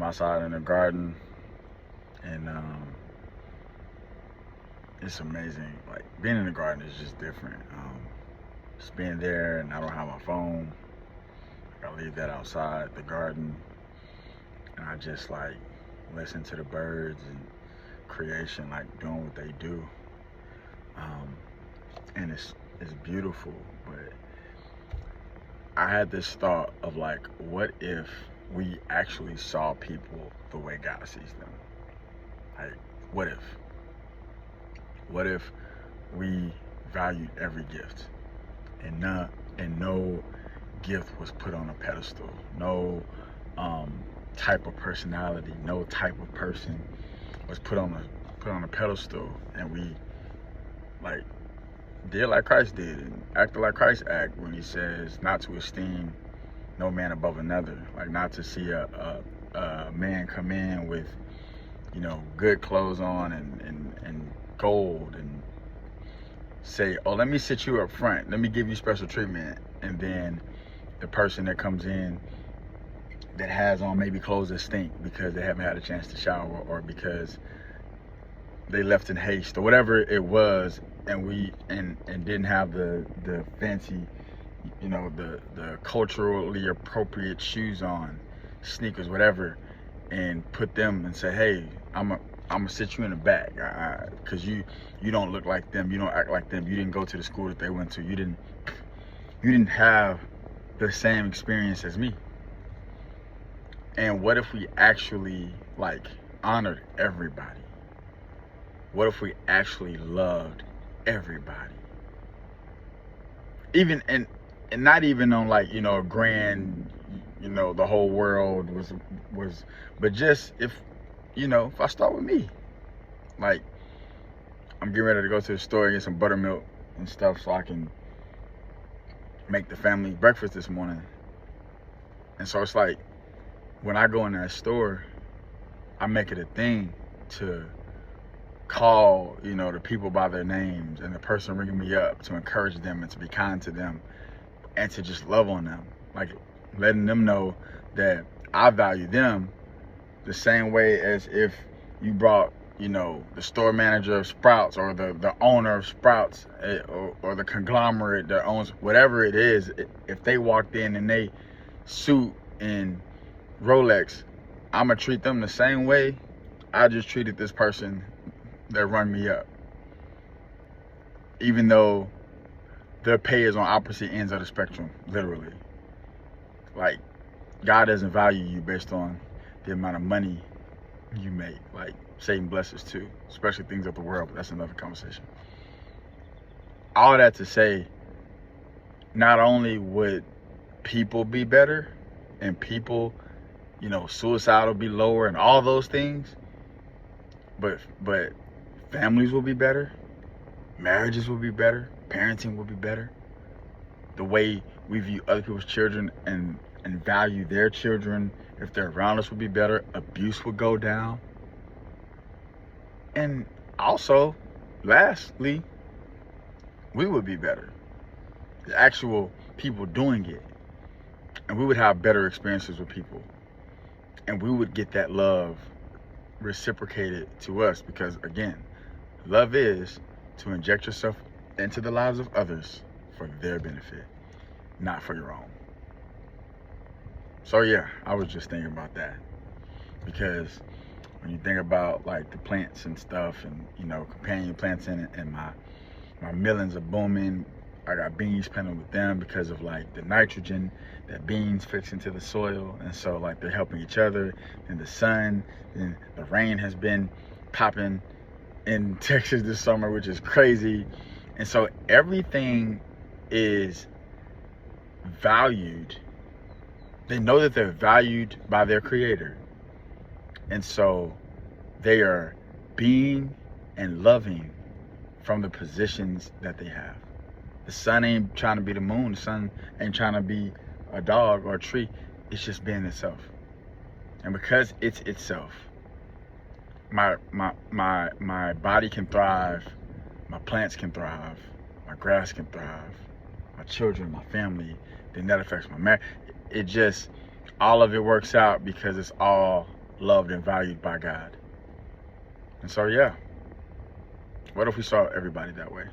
I'm outside in the garden, and it's amazing. Like being in the garden is just different. Just being there, and I don't have my phone. I leave that outside the garden, and I just like listen to the birds and creation, like doing what they do. Um, and it's beautiful. But I had this thought of like, what if we actually saw people the way God sees them? Like, what if? What if we valued every gift, and no gift was put on a pedestal? No um, type of personality, no type of person was put on a pedestal, and we like did like Christ did and acted like Christ act when he says not to esteem no man above another, like not to see a man come in with good clothes on and gold and say, oh, let me sit you up front, let me give you special treatment, and then the person that comes in that has on maybe clothes that stink because they haven't had a chance to shower, or because they left in haste, or whatever it was, and we and didn't have the fancy, the culturally appropriate shoes on, sneakers, whatever, and put them and say, hey, I'm gonna sit you in the back, because you don't look like them, you don't act like them, you didn't go to the school that they went to, you didn't have the same experience as me. And what if we actually like honored everybody? What if we actually loved everybody? Even and not even on like, a grand, the whole world was, but just if I start with me, like I'm getting ready to go to the store and get some buttermilk and stuff so I can make the family breakfast this morning. And so it's like when I go in that store, I make it a thing to call, the people by their names, and the person ringing me up, to encourage them and to be kind to them and to just love on them, like letting them know that I value them the same way as if you brought, the store manager of Sprouts, or the owner of Sprouts, or the conglomerate that owns whatever it is. If they walked in and they suit and Rolex, I'm gonna treat them the same way I just treated this person that run me up, even though their pay is on opposite ends of the spectrum, literally. Like, God doesn't value you based on the amount of money you make. Like, Satan blesses too, especially things of the world, but that's another conversation. All that to say, not only would people be better, and people, suicide will be lower and all those things, but families will be better, marriages will be better, parenting will be better. The way we view other people's children and value their children, if they're around us, will be better. Abuse will go down. And also, lastly, we would be better. The actual people doing it. And we would have better experiences with people. And we would get that love reciprocated to us, because again, love is to inject yourself into the lives of others for their benefit, not for your own. So yeah, I was just thinking about that, because when you think about like the plants and stuff, and companion plants in it, and my millions are booming. I got beans planted with them because of like the nitrogen that beans fix into the soil, and so like they're helping each other. And the sun, and the rain has been popping in Texas this summer, which is crazy. And so everything is valued. They know that they're valued by their creator, and so they are being and loving from the positions that they have. The sun ain't trying to be the moon. The sun ain't trying to be a dog or a tree. It's just being itself. And because it's itself, my body can thrive, my plants can thrive, my grass can thrive, my children, my family. Then that affects my marriage. It just, all of it works out because it's all loved and valued by God. And so, yeah, what if we saw everybody that way?